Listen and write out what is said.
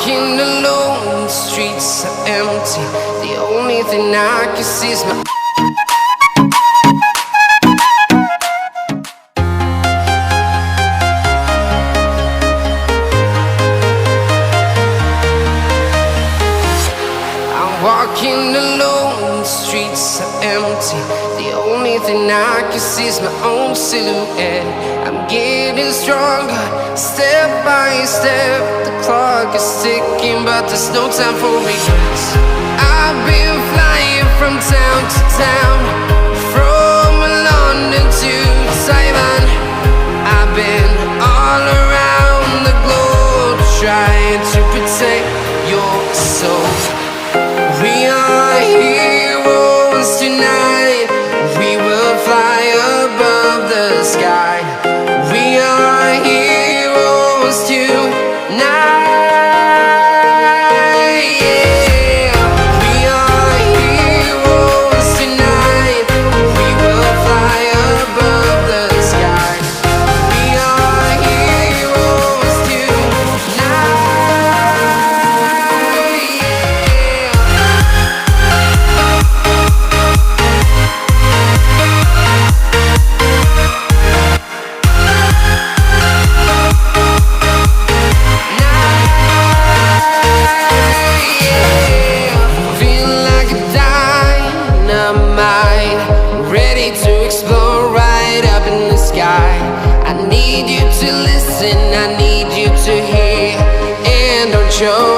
walking alone, the streets are empty. The only thing I can see is my walking alone, the streets are empty. The only thing I can see is my own silhouette. I'm getting stronger, step by step. The clock is ticking, but there's no time for regrets. I've been flying from town to town, from London to Taiwan. I've been all around the globe, trying to protect your soul. We are heroes tonight. We will fly above the sky. We are heroes tonight. Yeah. We are heroes tonight. We will fly above the sky. We are heroes tonight. I need you to hear and don't show